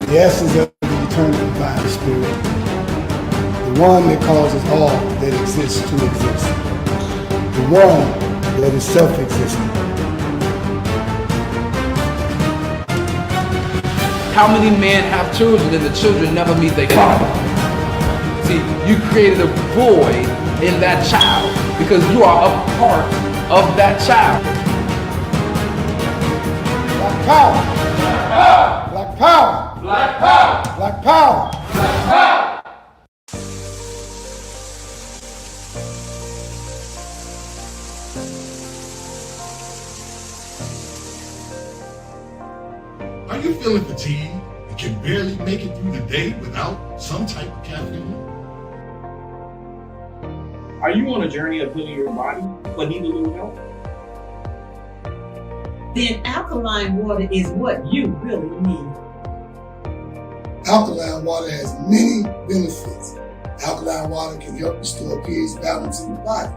the essence of the eternal divine spirit, the one that causes all that exists to exist, the one that is self-existent. How many men have children and the children never meet their father? See, you created a void in that child because you are a part of that child. Black power! Black power! Black power! Black power! Black power! Are you feeling fatigued and can barely make it through the day without some type of caffeine? Are you on a journey of healing your body but need a little help? Then alkaline water is what you really need. Alkaline water has many benefits. Alkaline water can help restore pH balance in the body.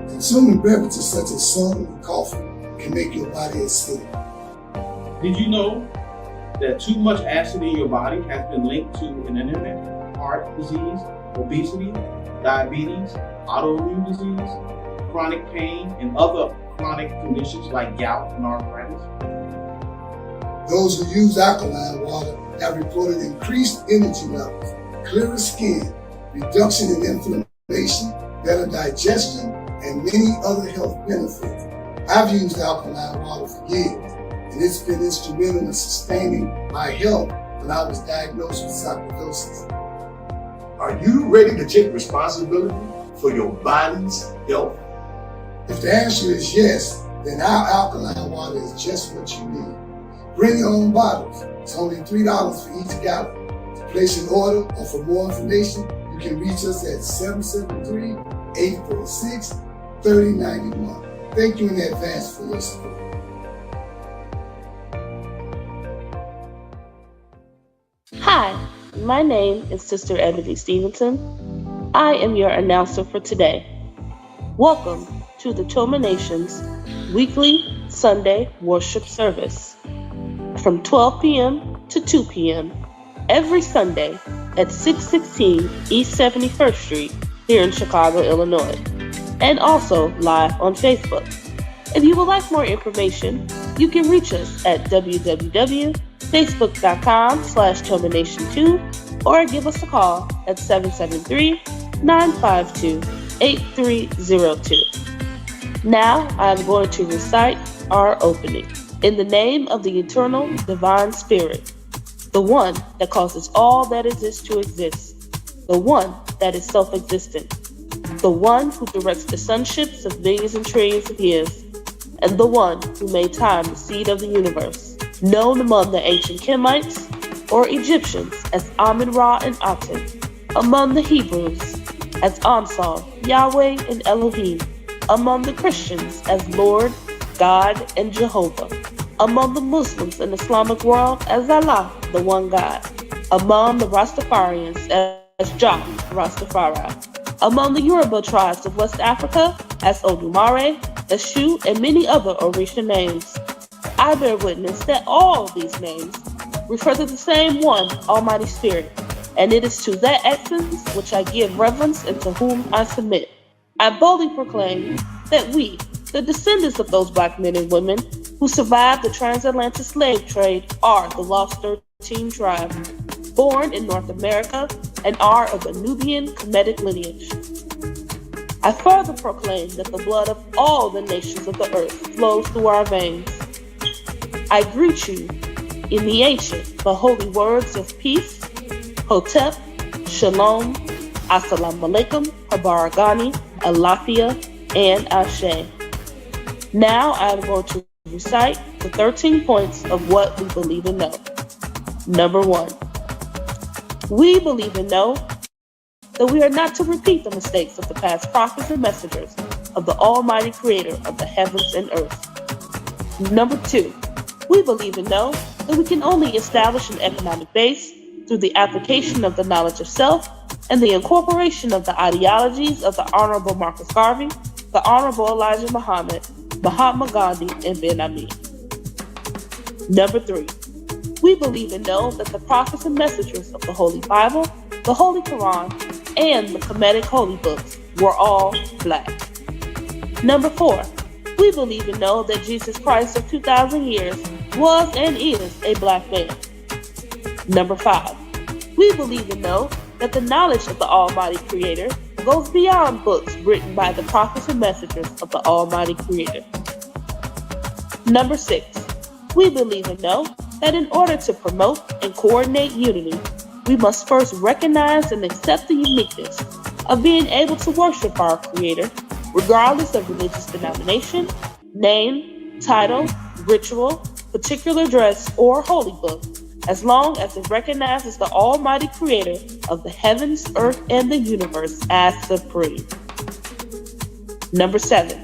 Consuming beverages such as soda and coffee can make your body acidic. Did you know that too much acid in your body has been linked to an internet, heart disease, obesity, diabetes, autoimmune disease, chronic pain, and other chronic conditions like gout and arthritis? Those who use alkaline water have reported increased energy levels, clearer skin, reduction in inflammation, better digestion, and many other health benefits. I've used alkaline water for years, and it's been instrumental in sustaining my health when I was diagnosed with sarcoidosis. Are you ready to take responsibility for your body's health? If the answer is yes, then our alkaline water is just what you need. Bring your own bottles. It's only $3 for each gallon. To place an order or for more information, you can reach us at 773-846-3091. Thank you in advance for your support. Hi, my name is Sister Ebony Stevenson. I am your announcer for today. Welcome to the Toma Nation's weekly Sunday worship service from 12 p.m. to 2 p.m. every Sunday at 616 East 71st Street here in Chicago, Illinois, and also live on Facebook. If you would like more information, you can reach us at www.facebook.com/TomaNation2 or give us a call at 773-952-8302. Now I am going to recite our opening. In the name of the eternal divine spirit, the one that causes all that exists to exist, the one that is self-existent, the one who directs the sunships of millions and trillions of years, and the one who made time the seed of the universe, known among the ancient Kemites or Egyptians as Amun-Ra and Aton, among the Hebrews as Ansar, Yahweh, and Elohim, among the Christians as Lord, God, and Jehovah, among the Muslims and Islamic world as Allah, the one God, among the Rastafarians as Jah Rastafari, among the Yoruba tribes of West Africa as Odumare, Eshu, and many other Orisha names. I bear witness that all these names refer to the same one, Almighty Spirit, and it is to that essence which I give reverence and to whom I submit. I boldly proclaim that we, the descendants of those black men and women who survived the transatlantic slave trade, are the Lost 13 tribe, born in North America and are of a Nubian Kemetic lineage. I further proclaim that the blood of all the nations of the earth flows through our veins. I greet you in the ancient but holy words of peace, Hotep, Shalom, Assalamu alaikum, Habaragani, Alafia, and Ashe. Now I am going to recite the 13 points of what we believe and know. Number 1. We believe and know that we are not to repeat the mistakes of the past prophets and messengers of the Almighty Creator of the heavens and earth. Number 2. We believe and know that we can only establish an economic base through the application of the knowledge of self and the incorporation of the ideologies of the Honorable Marcus Garvey, the Honorable Elijah Muhammad, Mahatma Gandhi, and Ben Ami. Number 3. We believe and know that the prophets and messengers of the Holy Bible, the Holy Quran, and the Kemetic Holy Books were all black. Number 4, we believe and know that Jesus Christ of 2,000 years was and is a black man. Number 5, we believe and know that the knowledge of the Almighty Creator goes beyond books written by the prophets and messengers of the Almighty Creator. Number 6, we believe and know that in order to promote and coordinate unity, we must first recognize and accept the uniqueness of being able to worship our Creator, regardless of religious denomination, name, title, ritual, particular dress, or holy book, as long as it recognizes the Almighty Creator of the heavens, earth, and the universe as supreme. Number 7,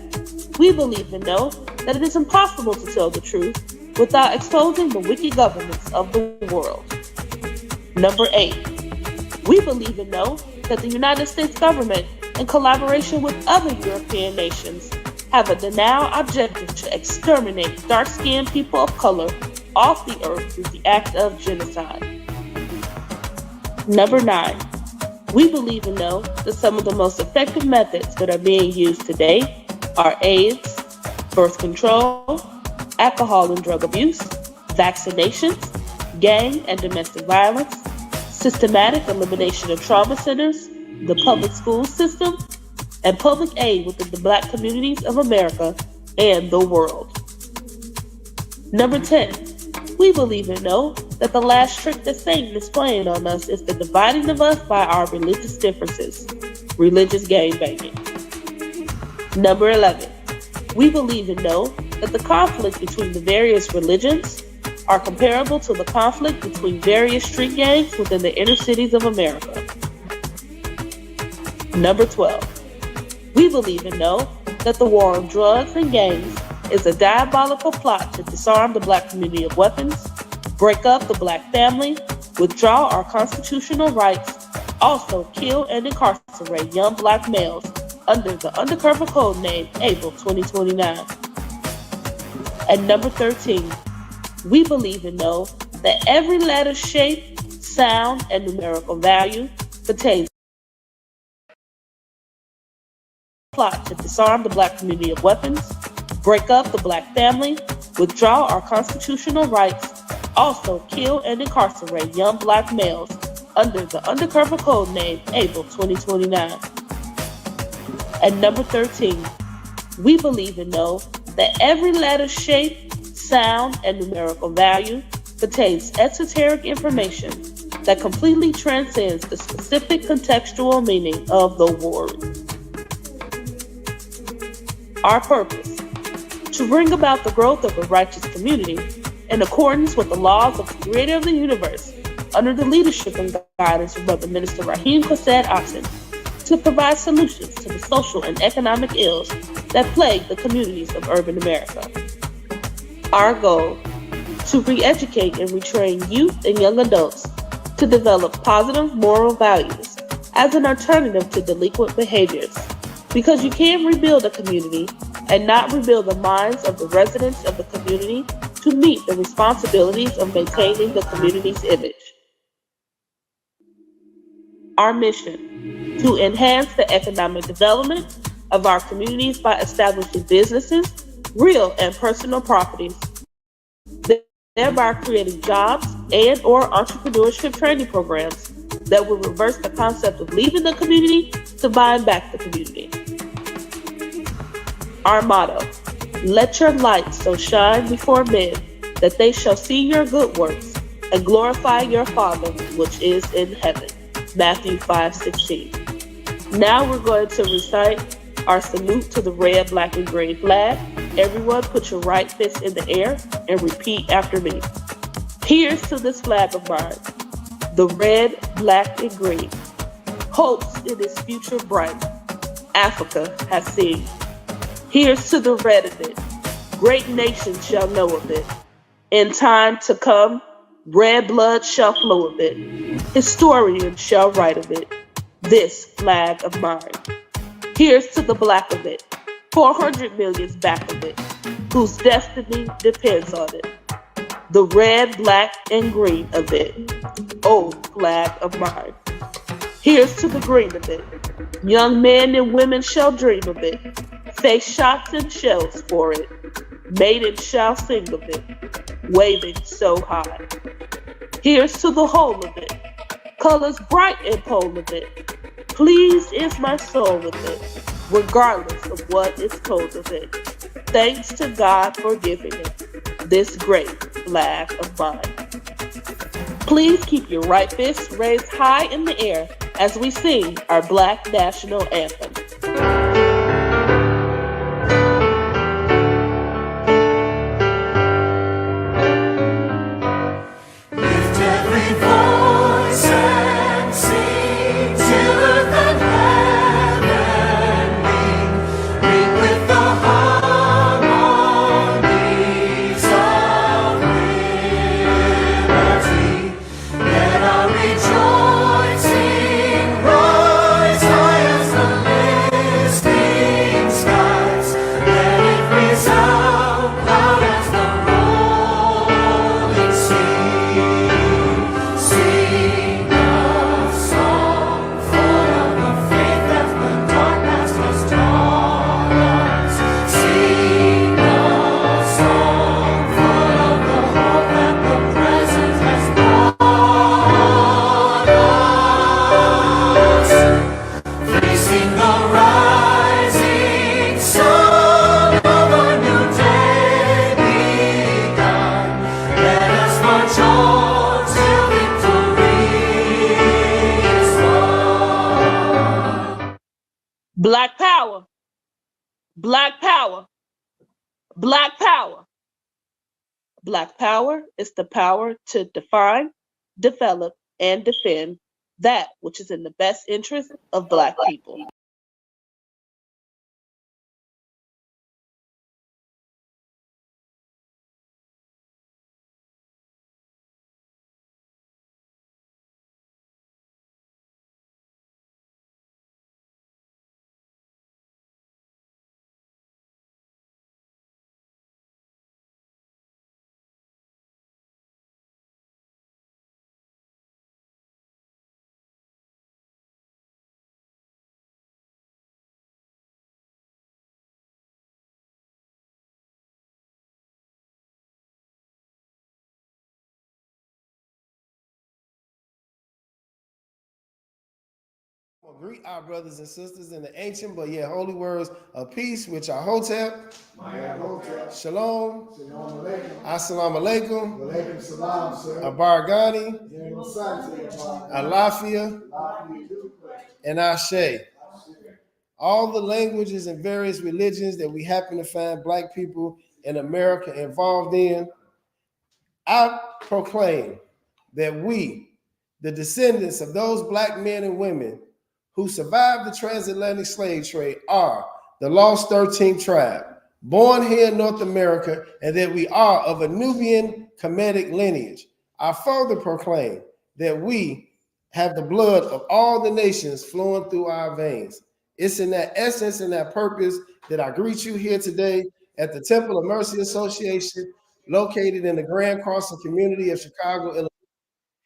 we believe and know that it is impossible to tell the truth without exposing the wicked governments of the world. Number 8, we believe and know that the United States government, in collaboration with other European nations, have a denial objective to exterminate dark-skinned people of color off the earth through the act of genocide. Number 9, we believe and know that some of the most effective methods that are being used today are AIDS, birth control, alcohol and drug abuse, vaccinations, gang and domestic violence, systematic elimination of trauma centers, the public school system, and public aid within the black communities of America and the world. Number 10, we believe and know that the last trick that Satan is playing on us is the dividing of us by our religious differences, religious gangbanging. Number 11, we believe and know that the conflict between the various religions are comparable to the conflict between various street gangs within the inner cities of America. Number 12, we believe and know that the war on drugs and gangs is a diabolical plot to disarm the black community of weapons, break up the black family, withdraw our constitutional rights, also kill and incarcerate young black males under the undercover code name April 2029. And number 13, we believe and know that every letter, shape, sound, and numerical value contains a plot to disarm the black community of weapons, break up the black family, withdraw our constitutional rights, also kill and incarcerate young black males under the undercover code name April 2029. And number 13, we believe and know that every letter, shape, sound, and numerical value contains esoteric information that completely transcends the specific contextual meaning of the word. Our purpose: to bring about the growth of a righteous community in accordance with the laws of the Creator of the universe, under the leadership and guidance of Brother Minister Hakim Aton, to provide solutions to the social and economic ills that plague the communities of urban America. Our goal: to re-educate and retrain youth and young adults to develop positive moral values as an alternative to delinquent behaviors, because you can't rebuild a community and not rebuild the minds of the residents of the community to meet the responsibilities of maintaining the community's image. Our mission: to enhance the economic development of our communities by establishing businesses, real and personal properties, thereby creating jobs and or entrepreneurship training programs that will reverse the concept of leaving the community to buying back the community. Our motto: let your light so shine before men that they shall see your good works and glorify your Father which is in heaven. Matthew 5:16. Now we're going to recite our salute to the red, black, and green flag. Everyone put your right fist in the air and repeat after me. Here's to this flag of mine, the red, black, and green. Hopes in its future bright, Africa has seen. Here's to the red of it, great nations shall know of it. In time to come, red blood shall flow of it. Historians shall write of it, this flag of mine. Here's to the black of it, 400 million's back of it, whose destiny depends on it. the red, black, and green of it. Oh, flag of mine. Here's to the green of it. Young men and women shall dream of it. Face shots and shells for it. Maidens shall sing of it, waving so high. Here's to the whole of it. Colors bright and pole of it. Pleased is my soul with it, regardless of what is told of it. Thanks to God for giving it, this great flag of mine. Please keep your right fist raised high in the air as we sing our Black National Anthem. Black power, black power, black power. Black power is the power to define, develop, and defend that which is in the best interest of Black people. Well, greet our brothers and sisters in the ancient but yet holy words of peace, which are Hotep, Shalom, Assalamu alaikum, Abargani, Alafia, and Ashe. All the languages and various religions that we happen to find Black people in America involved in, I proclaim that we, the descendants of those Black men and women who survived the transatlantic slave trade, are the lost 13th tribe, born here in North America, and that we are of a Nubian Kemetic lineage. I further proclaim that we have the blood of all the nations flowing through our veins. It's in that essence and that purpose that I greet you here today at the Temple of Mercy Association, located in the Grand Crossing community of Chicago, Illinois,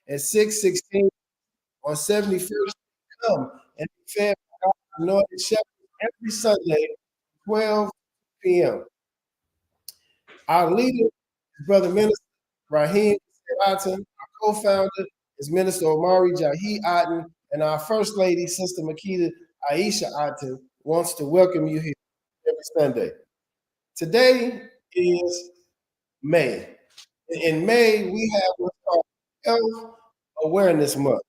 at 616 on 71st. Come and be fed by God's anointed shepherd every Sunday, 12 p.m. Our leader is Brother Minister Rahim Aton. Our co-founder is Minister Omari Jahi Aton, and our First Lady, Sister Makita Aisha Aton, wants to welcome you here every Sunday. Today is May. In May, we have what's called Health Awareness Month.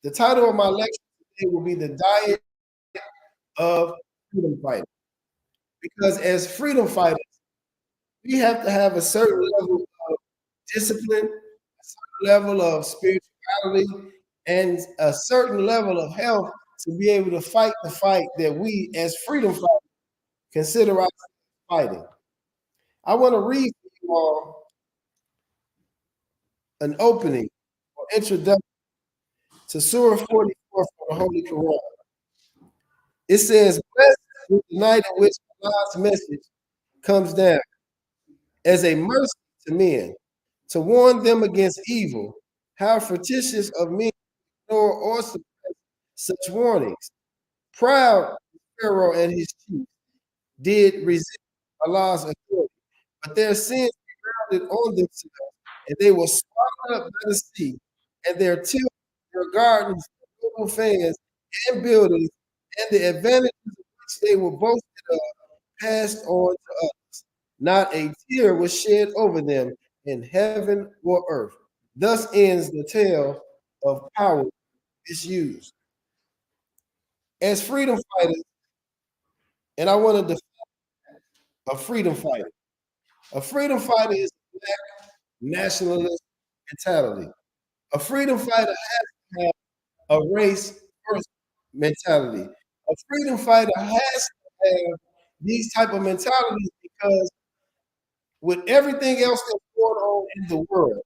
The title of my lecture today will be The Diet of Freedom Fighters. Because as freedom fighters, we have to have a certain level of discipline, a certain level of spirituality, and a certain level of health to be able to fight the fight that we as freedom fighters consider ourselves fighting. I want to read for you all an opening or introduction to Surah 44 from the Holy Quran. It says, "Blessed is the night in which Allah's message comes down as a mercy to men, to warn them against evil. How fictitious of me to ignore or suppress such warnings. Proud Pharaoh and his chiefs did resist Allah's authority, but their sins grounded on themselves, and they were swallowed up by the sea, and their tillage, their gardens, their noble fans, and buildings, and the advantages of which they were boasted of, passed on to us. Not a tear was shed over them in heaven or earth. Thus ends the tale of power misused. As freedom fighters, and I want to define a freedom fighter. A freedom fighter is a black nationalist mentality. A freedom fighter has to have a race first mentality. A freedom fighter has to have these type of mentalities because with everything else that's going on in the world,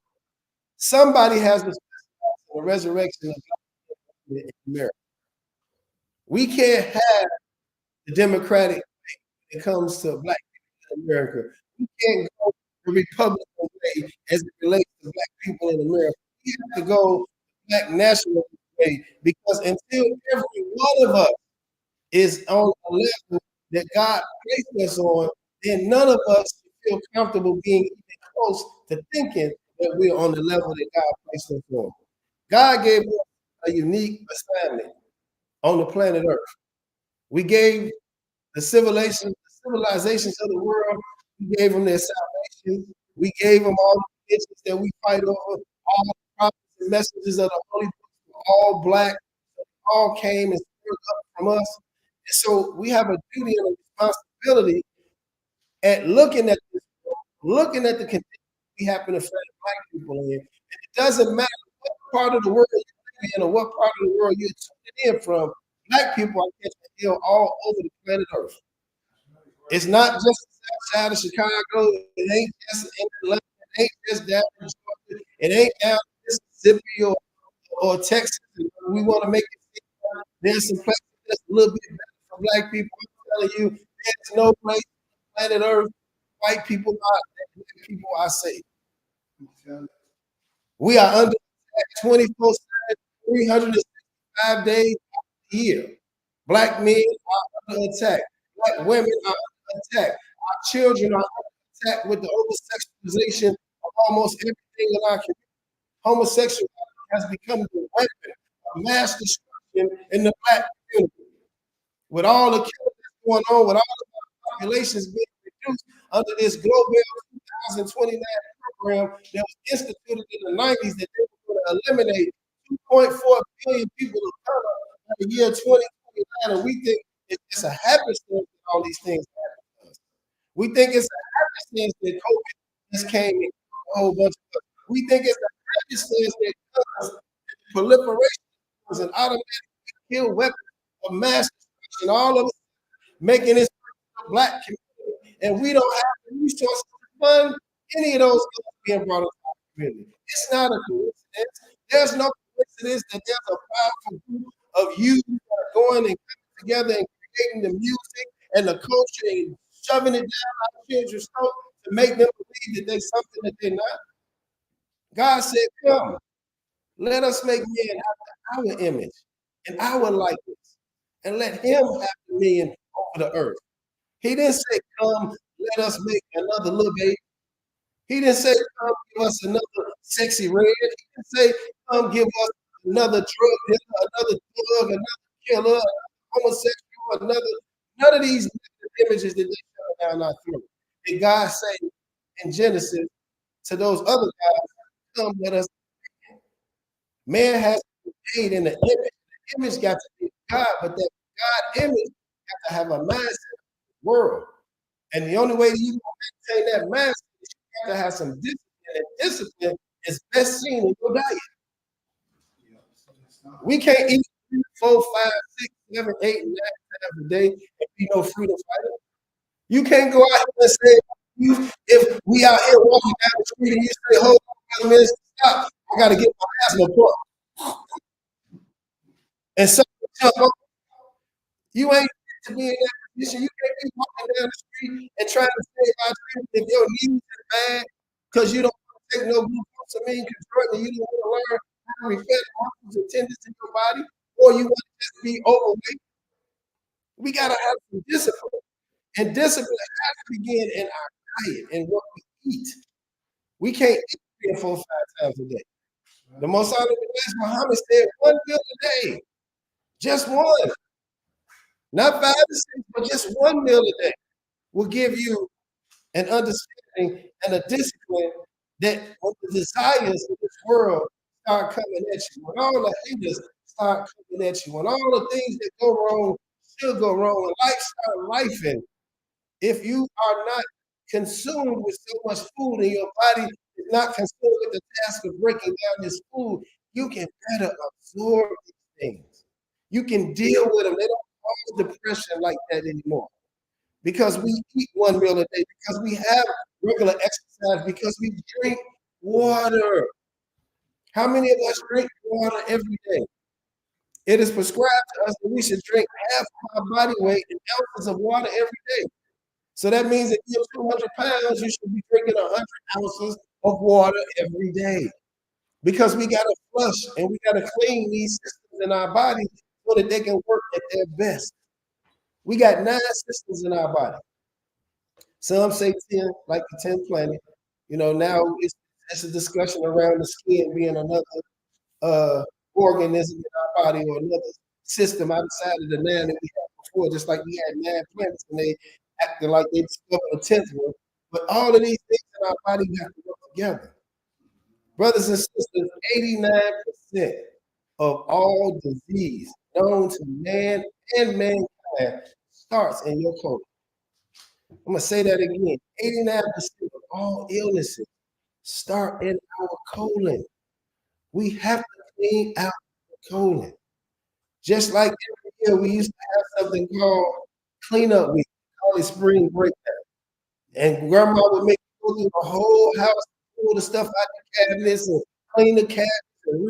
somebody has to specialize in the resurrection of God in America. We can't have the Democratic way when it comes to black people in America. We can't go the Republican way as it relates to black people in America. We have to go the black nationalist way because until every one of us is on a level that God placed us on, then none of us feel comfortable being even close to thinking that we're on the level that God placed us on. God gave us a unique assignment on the planet Earth. We gave the civilizations of the world, we gave them their salvation. We gave them all the issues that we fight over, all the prophets and messages of the Holy Book, all black, all came and stirred up from us. And so we have a duty and a responsibility at looking at this, looking at the conditions we happen to find black people in. And it doesn't matter what part of the world you're living in or what part of the world you're tuning in from, black people are catching hell all over the planet Earth. It's not just the south side of Chicago. It ain't just in Atlanta. It ain't just down in Georgia. It ain't down in Mississippi or Texas. We want to make it seem like there's some places that's a little bit better for black people. I'm telling you, there's no place on planet Earth white people are black people are safe. We are under attack 24/7, 365 days a year. Black men are under attack. Black women are under attack. Our children are under attack with the over-sexualization of almost everything in our community. Homosexuality has become the weapon of mass destruction in the black community. With all the killing that's going on, with all the populations being reduced under this Global 2029 program that was instituted in the 90s that they were going to eliminate 2.4 billion people of color by the year 2029. And we think it's a happenstance that all these things happen to us. We think it's a happenstance that COVID just came and a whole bunch of us. We think it's a happenstance that because proliferation was an automatic kill weapon of mass destruction, all of us making this a black community, and we don't have the resources to fund any of those things being brought up to our community. It's not a coincidence. There's no coincidence that there's a powerful group of youth that are going and coming together and creating the music and the culture and shoving it down our children's throat to make them believe that they're something that they're not. God said, come, let us make man after our image and our likeness, and let him have dominion over the earth. He didn't say, come, let us make another little baby. He didn't say, come, give us another sexy red. He didn't say, come, give us another drug dealer, another thug, another killer, homosexual, another. None of these images that they shove down our throat. Did God say in Genesis to those other guys, come, let us. Man has to be made in the image. The image got to be God, but that God image got to have a mindset of the world. And the only way that you can maintain that mindset is you got to have some discipline. And discipline is best seen in your diet. We can't eat 3, 4, 5, 6, 7, 8, 9 times a day and be no freedom fighter. You can't go out here and say, if we out here walking down the street and you say, hold on a minute, stop, I got to get my asthma pump. And so you ain't to be in that position. You can't be walking down the street and trying to save our children if your knees are bad because you don't want take no glucosamine control and you don't want to learn how to repair the muscles and tendons in your body, or you want to just be overweight. We got to have some discipline. And discipline has to begin in our diet and what we eat. We can't eat 3 or 4 or 5 times a day. The most honorable Muhammad said 1 meal a day. Just one. Not 5 to 6, but just 1 meal a day will give you an understanding and a discipline that when the desires of this world start coming at you, when all the haters start coming at you, when all the things that go wrong still go wrong, and life start lifing, if you are not consumed with so much food and your body is not consumed with the task of breaking down this food, you can better absorb these things. You can deal with them. They don't cause depression like that anymore. Because we eat 1 meal a day, because we have regular exercise, because we drink water. How many of us drink water every day? It is prescribed to us that we should drink half of our body weight in ounces of water every day. So that means if you're 200 pounds, you should be drinking 100 ounces of water every day. Because we got to flush and we got to clean these systems in our body so that they can work at their best. We got 9 systems in our body. Some say 10, like the 10th planet. You know, now it's a discussion around the skin being another organism in our body or another system outside of the 9 that we had before, just like we had 9 planets and they acting like they discovered a 10th one. But all of these things in our body have to work together. Brothers and sisters, 89% of all disease known to man and mankind starts in your colon. I'm going to say that again. 89% of all illnesses start in our colon. We have to clean out the colon. Just like every year, we used to have something called cleanup week, called it spring breakdown. And grandma would make you go through the whole house, pull the stuff out the cabinets and clean the cabinets and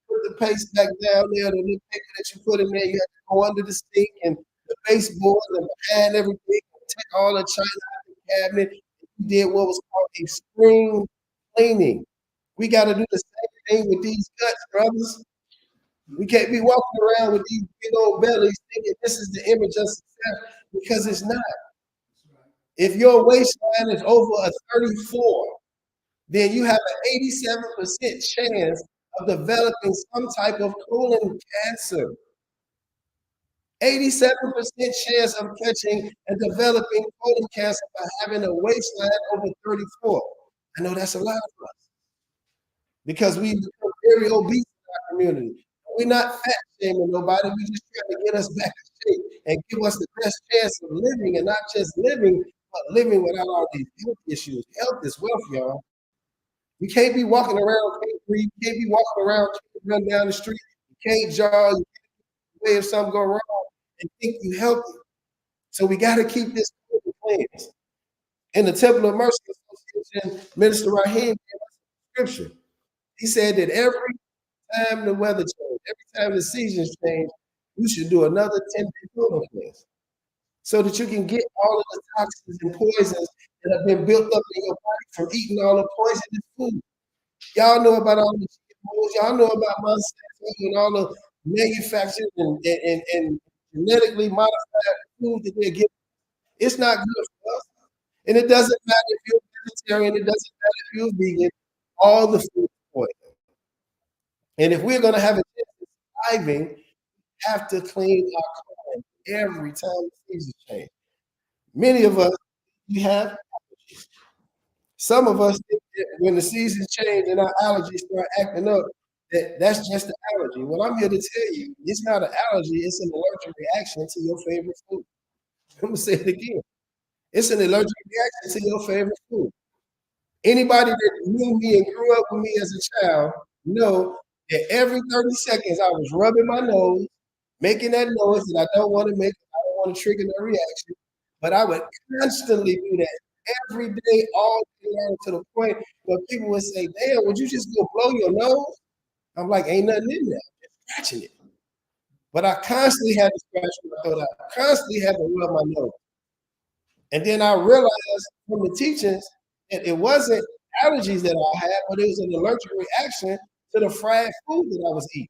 put the paste back down there, the little paper that you put in there, you had to go under the sink and the baseboards and behind everything, take all the china out of the cabinet. You did what was called a spring cleaning. We got to do the same thing with these guts, brothers. We can't be walking around with these big old bellies thinking this is the image of success, because it's not. If your waistline is over a 34, then you have an 87% chance of developing some type of colon cancer. 87% chance of catching and developing colon cancer by having a waistline over 34. I know that's a lot of us because we become very obese in our community. We're not fat shaming nobody. We just trying to get us back in shape and give us the best chance of living, and not just living, but living without all these health issues. Health is wealth, y'all. You can't be walking around, can't breathe, you can't be walking around, can't run down the street, you can't jog, you can't away if something go wrong and think you healthy. So we got to keep this cleanse. In the Temple of Mercy Association, Minister Hakim gave us a scripture. He said that every time the weather changes, every time the seasons change, you should do another 10-day total cleanse, so that you can get all of the toxins and poisons that have been built up in your body from eating all the poisonous food. Y'all know about all the GMOs, y'all know about Monsanto and all the manufactured and genetically modified food that they're giving. It's not good for us. And it doesn't matter if you're vegetarian, it doesn't matter if you're vegan, all the food is poison. And if we're going to have a chance of surviving, we have to clean our colon every time the seasons change. Many of us, we have allergies. Some of us think that when the seasons change and our allergies start acting up, that's just an allergy. What I'm here to tell you, it's not an allergy, it's an allergic reaction to your favorite food. I'm going to say it again. It's an allergic reaction to your favorite food. Anybody that knew me and grew up with me as a child know that every 30 seconds I was rubbing my nose, making that noise that I don't want to make, I don't want to trigger no reaction, but I would constantly do that every day, all day long, to the point where people would say, damn, would you just go blow your nose? I'm like, ain't nothing in there, just scratching it. But I constantly had to scratch my throat out. I constantly had to rub my nose. And then I realized from the teachings that it wasn't allergies that I had, but it was an allergic reaction to the fried food that I was eating.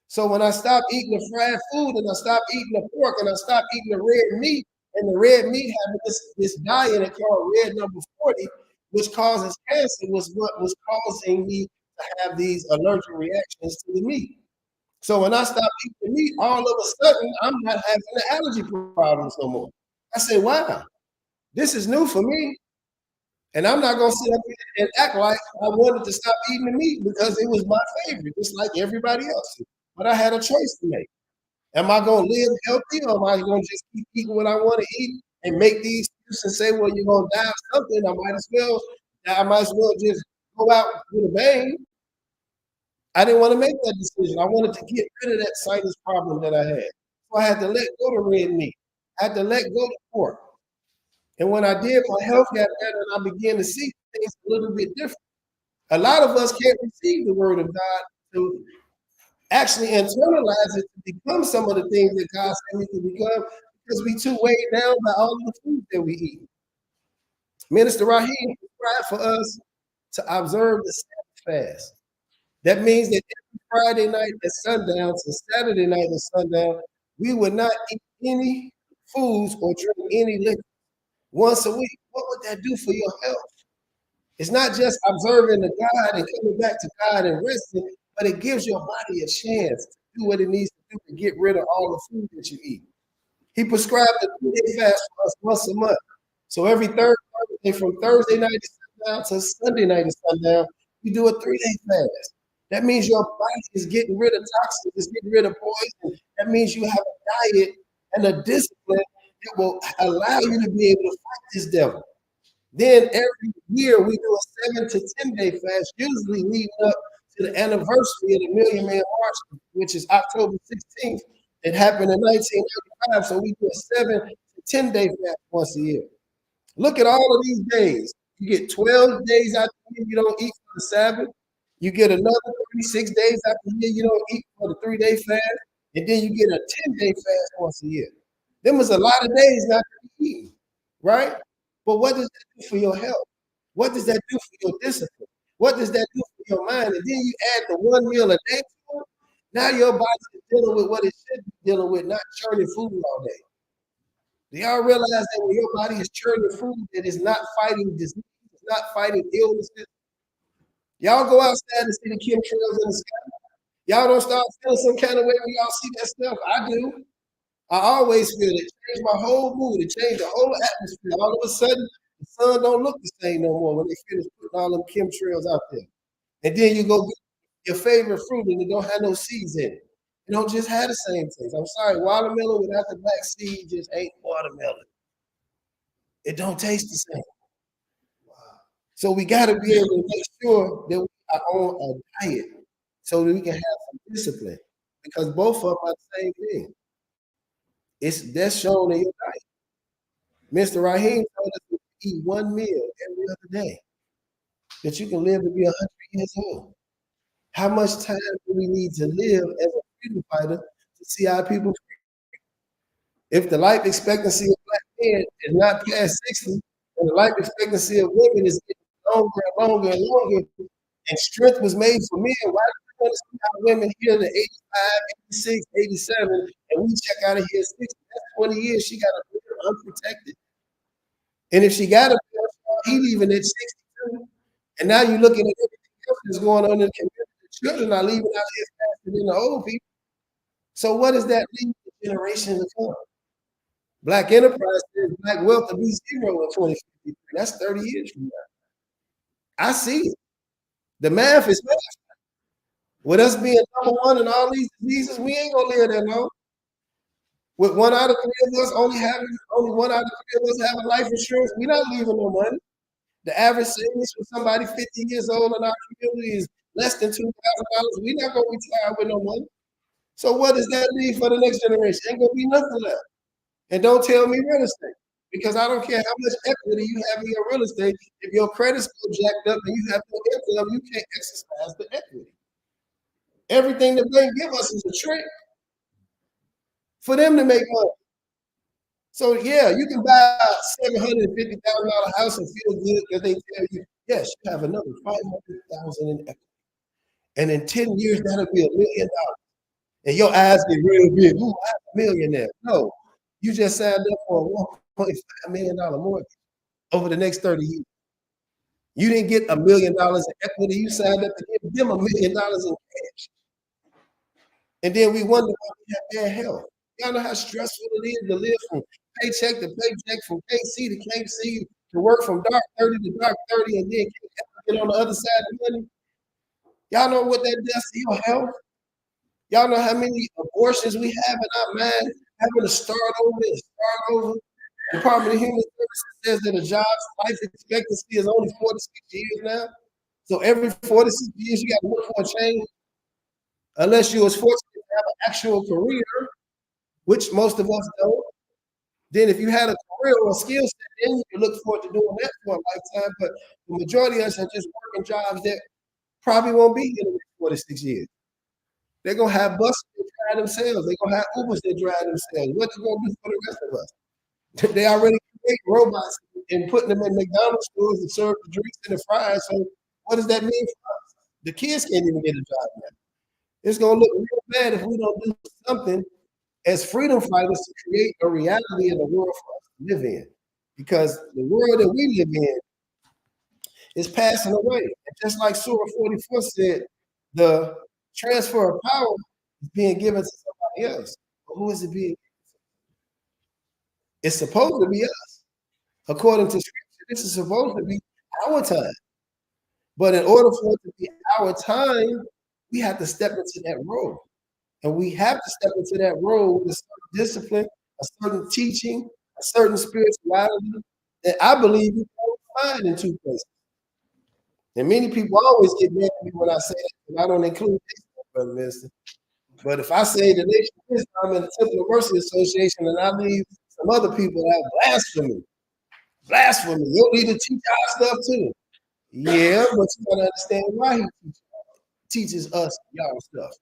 So when I stopped eating the fried food and I stopped eating the pork and I stopped eating the red meat, and the red meat having this dye in it called red number 40, which causes cancer, was what was causing me to have these allergic reactions to the meat. So when I stopped eating the meat, all of a sudden, I'm not having the allergy problems no more. I said, wow, this is new for me. And I'm not gonna sit up here and act like I wanted to stop eating the meat because it was my favorite, just like everybody else. But I had a choice to make. Am I gonna live healthy, or am I gonna just keep eating what I want to eat and make these excuses and say, well, you're gonna die of something? I might as well just go out with a bang. I didn't want to make that decision. I wanted to get rid of that sinus problem that I had. So I had to let go of red meat. I had to let go of pork. And when I did, my health got better and I began to see things a little bit different. A lot of us can't receive the word of God to actually internalize it to become some of the things that God said we can become because we too weighed down by all the food that we eat. Minister Raheem prescribed for us to observe the Sabbath fast. That means that every Friday night at sundown to Saturday night at sundown, we would not eat any foods or drink any liquor once a week. What would that do for your health? It's not just observing the God and coming back to God and resting, but it gives your body a chance to do what it needs to do to get rid of all the food that you eat. He prescribed a 3-day fast for us once a month. So every third Thursday, from Thursday night to sundown to Sunday night to sundown, we do a 3-day fast. That means your body is getting rid of toxins, it's getting rid of poison. That means you have a diet and a discipline that will allow you to be able to fight this devil. Then every year we do a 7 to 10 day fast, usually leading up to the anniversary of the Million Man March, which is October 16th. It happened in 1995, so we do a 7 to 10 day fast once a year. Look at all of these days. You get 12 days out the year you don't eat for the Sabbath. You get another 36 days out the year you don't eat for the 3-day fast. And then you get a 10-day fast once a year. There was a lot of days not to be eating, right? But what does that do for your health? What does that do for your discipline? What does that do for your mind? And then you add the 1 meal a day to it. Now your body is dealing with what it should be dealing with, not churning food all day. Do y'all realize that when your body is churning food, that it's not fighting disease, it's not fighting illnesses? Y'all go outside and see the chemtrails in the sky. Y'all don't start feeling some kind of way when y'all see that stuff. I do. I always feel it. It changed my whole mood. It changed the whole atmosphere. All of a sudden, the sun don't look the same no more when they finish putting all them chemtrails out there. And then you go get your favorite fruit and it don't have no seeds in it. It don't just have the same taste. I'm sorry, watermelon without the black seed just ain't watermelon. It don't taste the same. So we got to be able to make sure that we are on a diet so that we can have some discipline, because both of them are the same thing. That's shown in your diet. Mr. Raheem told us to eat 1 meal every other day, that you can live to be 100 years old. How much time do we need to live as a freedom fighter to see our people free? If the life expectancy of black men is not past 60, and the life expectancy of women is getting longer and longer and longer, and strength was made for men, why do we want to see our women here to 85, 86, 87, and we check out of here 60? That's 20 years she got to live unprotected. And if she got a he leaving at 62, and now you're looking at everything else that's going on in the community. The children are leaving out here faster than the old people. So what does that leave the generation to come? Black enterprise says black wealth will be 0 in 2053. That's 30 years from now. I see it. The math is math. With us being number 1 in all these diseases, we ain't gonna live that long. With 1 out of 3 of us only 1 out of 3 of us having life insurance, we're not leaving no money. The average savings for somebody 50 years old in our community is less than $2,000. We're not gonna retire with no money. So what does that leave for the next generation? Ain't gonna be nothing left. And don't tell me real estate, because I don't care how much equity you have in your real estate. If your credit score jacked up and you have no income, you can't exercise the equity. Everything that they give us is a trick for them to make money. So yeah, you can buy a $750,000 house and feel good because they tell you, Yes, you have another 500,000 in equity. And in 10 years, that'll be $1 million. And your eyes get real big. Ooh, I'm a millionaire. No, you just signed up for a $1.5 million mortgage over the next 30 years. You didn't get $1 million in equity. You signed up to give them $1 million in cash. And then we wonder why we have bad health. Y'all know how stressful it is to live from paycheck to paycheck, from KC to KC, to work from dark 30 to dark 30, and then get on the other side of money. Y'all know what that does to your health? Y'all know how many abortions we have in our mind, having to start over and start over. The Department of Human Services says that a job's life expectancy is only 46 years now. So every 46 years, you got to look for a change. Unless you was fortunate to have an actual career, which most of us don't. Then if you had a career or a skill set, then you can look forward to doing that for a lifetime. But the majority of us are just working jobs that probably won't be here in 46 years. They're going to have buses that drive themselves. They're going to have Ubers that drive themselves. What you going to do for the rest of us? They already create robots and putting them in McDonald's stores to serve the drinks and the fries. So what does that mean for us? The kids can't even get a job now. It's going to look real bad if we don't do something as freedom fighters to create a reality in the world for us to live in. Because the world that we live in is passing away. And just like Surah 44 said, the transfer of power is being given to somebody else. But who is it being given to? It's supposed to be us. According to scripture, this is supposed to be our time. But in order for it to be our time, we have to step into that role. And we have to step into that role with a certain discipline, a certain teaching, a certain spirituality that I believe you can find in two places. And many people always get mad at me when I say that, and I don't include this, Brother Minister. But if I say the Nation of Islam and the Temple of Mercy Association, and I leave some other people that blasphemy, your leader teach our stuff too. Yeah, but you gotta understand why he teaches us y'all stuff.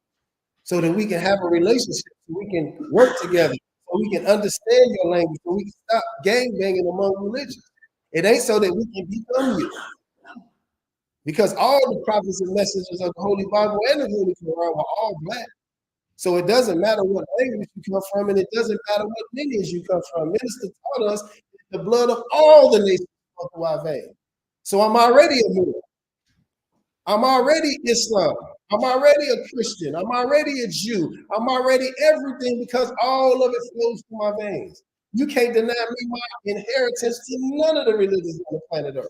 So that we can have a relationship, so we can work together, so we can understand your language, so we can stop gang banging among religions. It ain't so that we can become you. Because all the prophets and messages of the Holy Bible and the Holy Quran were all black. So it doesn't matter what language you come from, and it doesn't matter what lineage you come from. Minister taught us that the blood of all the nations flow through our veins. So I'm already a Muslim. I'm already Islam. I'm already a Christian. I'm already a Jew. I'm already everything because all of it flows through my veins. You can't deny me my inheritance to none of the religions on the planet Earth.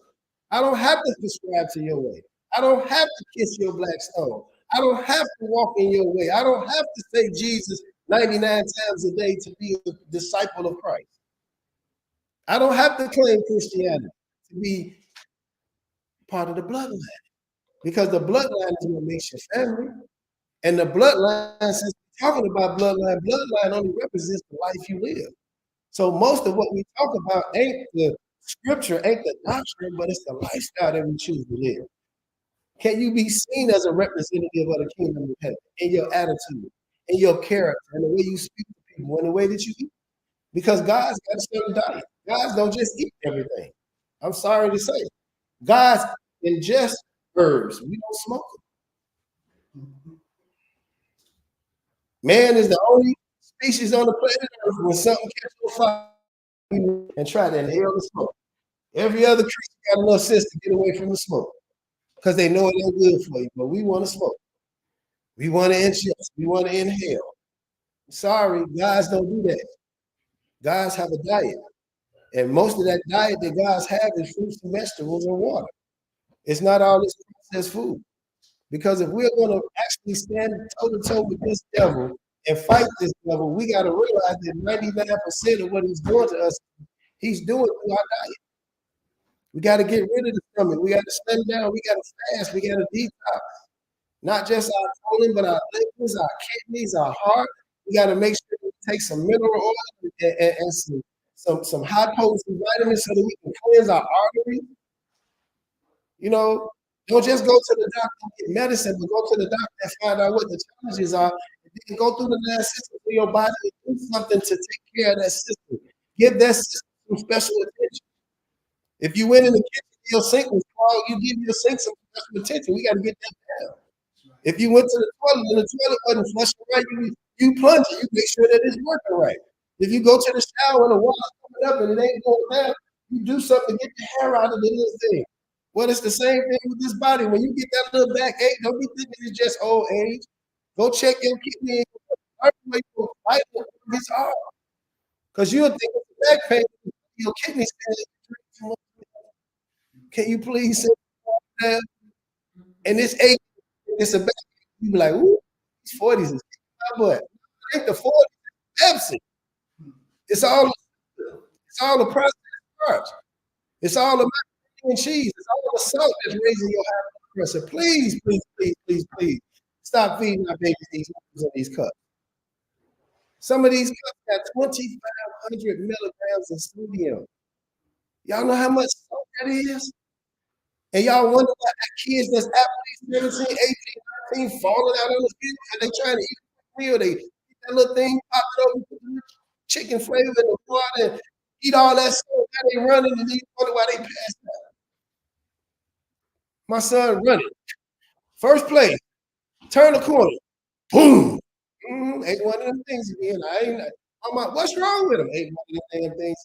I don't have to subscribe to your way. I don't have to kiss your black stone. I don't have to walk in your way. I don't have to say Jesus 99 times a day to be a disciple of Christ. I don't have to claim Christianity to be part of the bloodline. Because the bloodline is what makes your family. And the bloodline, since we're talking about bloodline only represents the life you live. So most of what we talk about ain't the scripture, ain't the doctrine, but it's the lifestyle that we choose to live. Can you be seen as a representative of the kingdom of heaven in your attitude, in your character, in the way you speak to people, in the way that you eat? Because God's got a certain diet. Gods don't just eat everything. I'm sorry to say. Gods ingest herbs. We don't smoke them. Man is the only species on the planet Earth when something catches on fire and try to inhale the smoke. Every other creature got enough sense to get away from the smoke because they know it ain't good for you, but we want to smoke. We want to ingest. We want to inhale. Sorry, gods don't do that. Gods have a diet. And most of that diet that gods have is fruits and vegetables and water. It's not all this processed food. Because if we're going to actually stand toe-to-toe with this devil and fight this devil, we got to realize that 99% of what he's doing to us, he's doing through our diet. We got to get rid of the stomach. We got to slim down. We got to fast. We got to detox. Not just our colon, but our livers, our kidneys, our heart. We got to make sure we take some mineral oil and some high potency vitamins so that we can cleanse our arteries. You know, don't just go to the doctor and get medicine, but go to the doctor and find out what the challenges are. And then go through the 9 systems of your body and do something to take care of that system. Give that system some special attention. If you went in the kitchen, your sink was all you give your sink some special attention. We got to get that down. If you went to the toilet and the toilet wasn't flushing right, you plunge it. You make sure that it's working right. If you go to the shower and the water's coming up and it ain't going down, you do something to get the hair out of the little thing. Well, it's the same thing with this body. When you get that little backache, don't be thinking it's just old age. Go check your kidney. It's hard. Because you'll think it's back pain. Your kidneys saying, can you please sit down? And this ache, it's a back. You be like, ooh, these 40s is my butt. I think the 40s is absent. It's all the processed starch. It's all the macaroni and cheese. It's all the salt that's raising your high blood pressure. Please, please, please, please, please stop feeding our babies these in these cups. Some of these cups got 2,500 milligrams of sodium. Y'all know how much salt that is? And y'all wonder why kids that's athletes, 17, 18, 19, falling out on the field and they trying to eat the meal. They eat that little thing, pop it over, put the chicken flavor in the water, and eat all that stuff. Now they running and you wonder why they passed out. My son running. First play, turn the corner. Boom. Ain't one of them things again. I'm like, what's wrong with him? Ain't one of them damn things.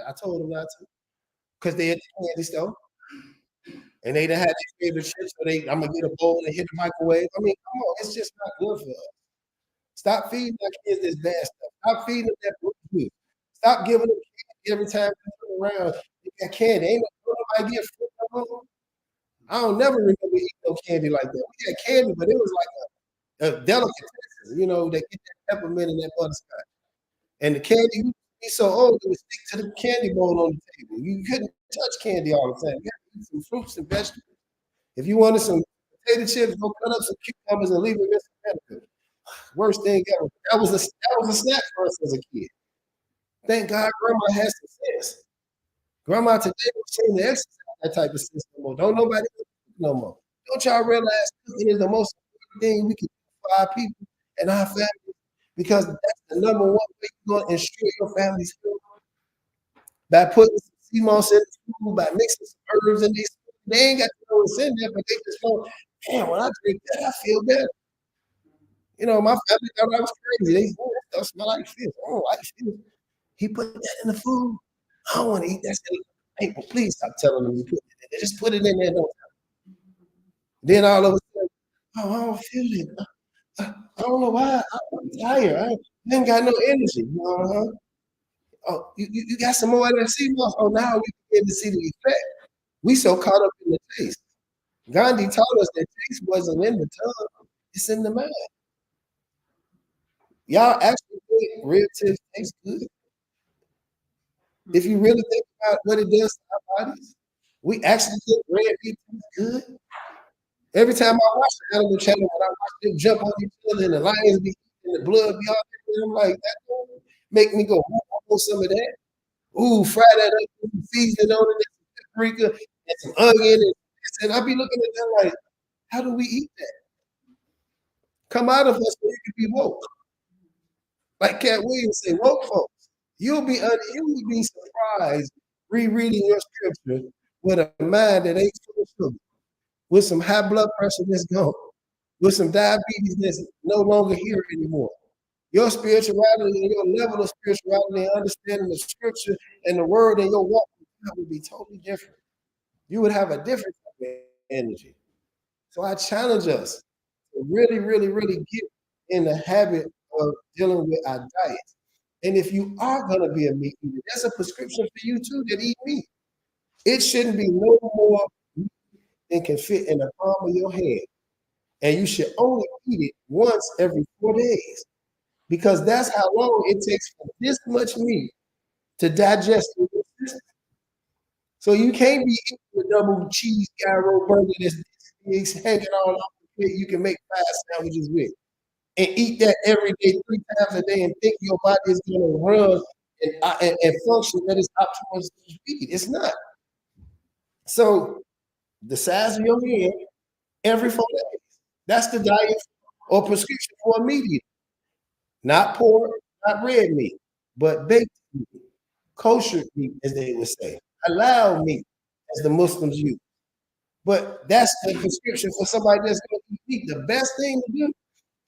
I told him not to. Because they at the candy store. And they done had their favorite chips, so I'm gonna get a bowl and hit the microwave. I mean, come on, it's just not good for us. Stop feeding our kids this bad stuff. Stop feeding them that food. Stop giving them candy every time they turn around. They got candy. Ain't nobody get food no more. I don't never remember eating no candy like that. We had candy, but it was like a delicatessen. You know, they get that peppermint and that butterscotch. And the candy used to be so old, it would stick to the candy bowl on the table. You couldn't touch candy all the time. You had to eat some fruits and vegetables. If you wanted some potato chips, go cut up some cucumbers and leave them in some vinegar. Worst thing ever. That was a snack for us as a kid. Thank God grandma has some sense. Grandma today was saying to exercise that type of system no more. Don't nobody cook no more. Don't y'all realize cooking is the most important thing we can do for our people and our families? Because that's the number one way you're going to ensure your family's health. By putting some sea moss in the food, by mixing some herbs in these food. They ain't got to know what's in there, but they just know, man, when I drink that, I feel better. You know, my family thought I was crazy. They said, oh, that stuff smell like fish. I don't like fish. He put that in the food. I don't want to eat that stuff. Hey, well, please stop telling them you put it in there. Just put it in there. Don't Then all of a sudden, oh, I don't feel it. I don't know why. I'm tired. I ain't got no energy. Uh-huh. Oh, you got some more of that sea moss? Oh, now we begin to see the effect. We so caught up in the taste. Gandhi taught us that taste wasn't in the tongue, it's in the mind. Y'all actually think real tips taste good? If you really think about what it does to our bodies, we actually think red meat tastes good. Every time I watch the Animal Channel, when I watch them jump on each other and the lions be eating the blood be all there, I'm like, that don't make me go, ooh, I want some of that. Ooh, fry that up, season on it, and some paprika, and some onion, and I be looking at them like, how do we eat that? Come out of us so you can be woke. Like Cat Williams say, woke folks. You'll be surprised rereading your scripture with a mind that ain't full of sugar, with some high blood pressure that's gone, with some diabetes that's no longer here anymore. Your spirituality and your level of spirituality and understanding the scripture and the word and your walk with God would be totally different. You would have a different type of energy. So I challenge us to really, really, really get in the habit of dealing with our diet. And if you are going to be a meat eater, that's a prescription for you too that eat meat. It shouldn't be no more meat than can fit in the palm of your hand. And you should only eat it once every 4 days, because that's how long it takes for this much meat to digest in your system. So you can't be eating a double cheese gyro burger that's hanging all off the plate you can make 5 sandwiches with, and eat that every day, 3 times a day, and think your body is going to run and function at its optimal speed. It's not. So the size of your hand every 4 days. That's the diet or prescription for a meat eater. Not pork, not red meat, but baked meat, kosher meat, as they would say, halal meat, as the Muslims use. But that's the prescription for somebody that's going to eat meat. The best thing to do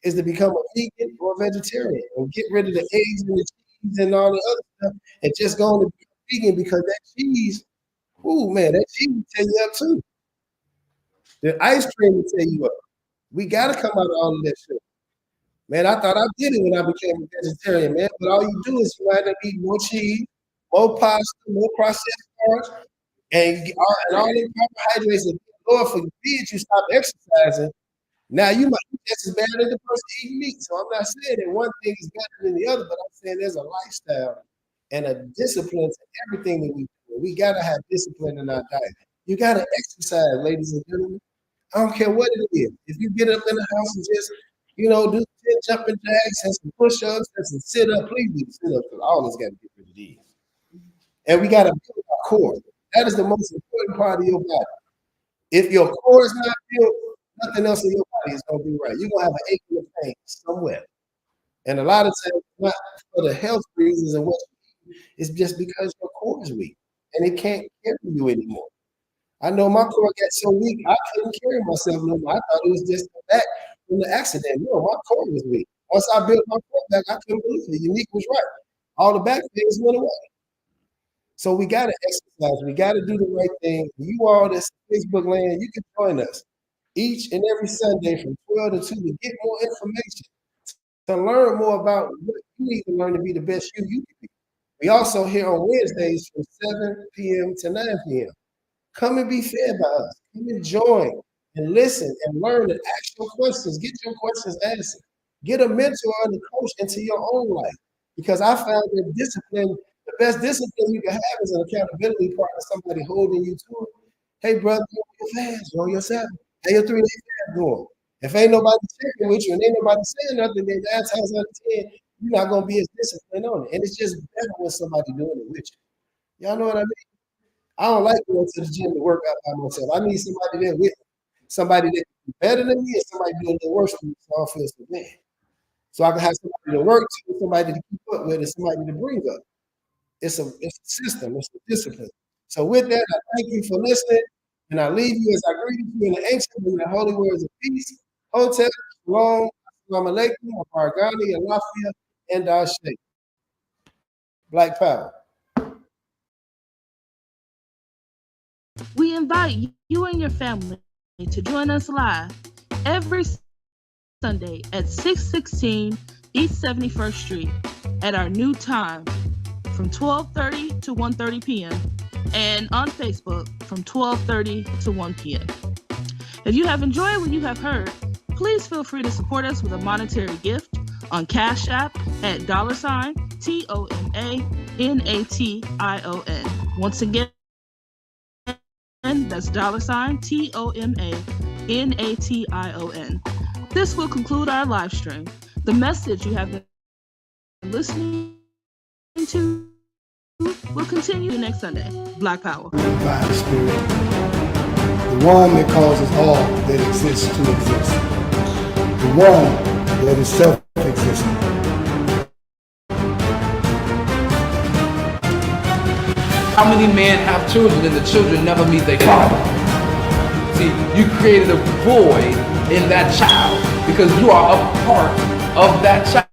is to become a vegan or a vegetarian and get rid of the eggs and the cheese and all the other stuff and just go on to be vegan, because that cheese, ooh man, that cheese will tear you up too. The ice cream will tear you up. We got to come out of all of that shit. Man, I thought I did it when I became a vegetarian, man. But all you do is you wind up eating more cheese, more pasta, more processed carbs, and all the carbohydrates are lower for your kids. You stop exercising. Now you might be just as bad as the person eating meat. So I'm not saying that one thing is better than the other, but I'm saying there's a lifestyle and a discipline to everything that we do. We gotta have discipline in our diet. You gotta exercise, ladies and gentlemen. I don't care what it is. If you get up in the house and just, do 10 jumping jacks and some push-ups and some sit-ups, please do sit-ups, because all of us got to get rid of these. And we got to build our core. That is the most important part of your body. If your core is not built, nothing else in your body is going to be right. You're going to have an ache and a pain somewhere. And a lot of times, not for the health reasons and what you eat, it's just because your core is weak and it can't carry you anymore. I know my core got so weak, I couldn't carry myself no more. I thought it was just back from the accident. No, my core was weak. Once I built my core back, I couldn't believe it. Unique was right. All the back things went away. So we got to exercise. We got to do the right thing. You all that's Facebook land, you can join us each and every Sunday from 12 to 2 to get more information, to learn more about what you need to learn to be the best you can be. We also here on Wednesdays from 7 p.m. to 9 p.m. Come and be fed by us. Come and join and listen and learn and ask your questions. Get your questions answered. Get a mentor and a coach into your own life. Because I found that discipline, the best discipline you can have is an accountability partner, somebody holding you to it. Hey, brother, you on your fast, you on your 7. How your 3-day fast going? If ain't nobody checking with you and ain't nobody saying nothing, then 9 times out of 10, you're not going to be as disciplined on it. And it's just better when somebody doing it with you. Y'all know what I mean? I don't like going to the gym to work out by myself. I need somebody there with me. Somebody that is better than me and somebody doing a little worse than me, so I don't feel so bad. So I can have somebody to work to, somebody to keep up with, and somebody to bring up. It's a system, it's a discipline. So with that, I thank you for listening, and I leave you as I greet you in the ancient and the holy words of peace. Hotel, Shalom, Assalamu Alaikum, Barghani, Alafia, and Ashe. Black Power. We invite you and your family to join us live every Sunday at 616 East 71st Street at our new time from 12:30 to 1:30 p.m. and on Facebook from 12:30 to 1 p.m. If you have enjoyed what you have heard, please feel free to support us with a monetary gift on Cash App at $TOMANATION. Once again, that's $TOMANATION. This will conclude our live stream. The message you have been listening to will continue next Sunday. Black Power. By the Spirit, the one that causes all that exists to exist, the one that is self-existent. How many men have children and the children never meet their father? See, you created a void in that child because you are a part of that child.